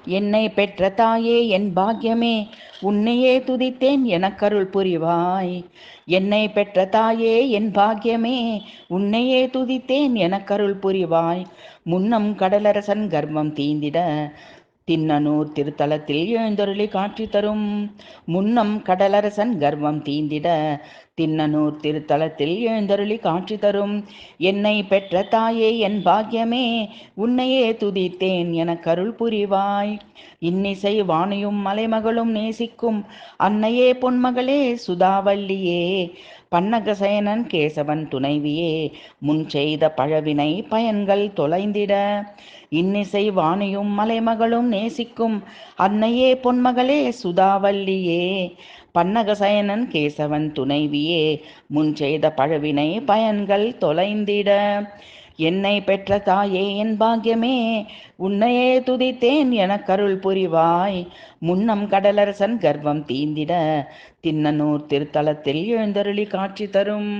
என்னை பெற்ற தாயே என் பாக்கியமே, உன்னையே துதித்தேன் எனக்கருள் புரிவாய். என்னை பெற்ற தாயே என் பாக்கியமே, உன்னையே துதித்தேன் எனக்கருள் புரிவாய். முன்னம் கடலரசன் கர்வம் தீந்திட திண்ணனூர் திருத்தலத்தில் எழுந்தருளி காட்சி தரும். முன்னம் கடலரசன் கர்வம் தீந்திட திண்ணனூர் திருத்தலத்தில் எழுந்தருளி காட்சி தரும். என்னை பெற்ற தாயே என் பாக்கியமே, உன்னையே துதித்தேன் எனக்கருள் புரிவாய். இன்னிசை வாணியும் மலைமகளும் நேசிக்கும் அன்னையே பொன்மகளே சுதாவல்லியே, பன்னகசயனன் கேசவன் துணைவியே, முன் செய்த பழவினை பயன்கள் தொலைந்திட. இன்னிசை வாணியும் மலைமகளும் நேசிக்கும் அன்னையே பொன்மகளே சுதாவல்லியே, பன்னகசயனன் கேசவன் துணைவியே, முன் செய்த பழவினை பயன்கள் தொலைந்திட. என்னை பெற்ற தாயே என் பாக்கியமே, உன்னையே துதித்தேன் எனக்கருள் புரிவாய். முன்னம் கடலரசன் கர்வம் தீந்திட திண்ணனூர் திருத்தலத்தில் எழுந்தருளி காட்சி தரும்.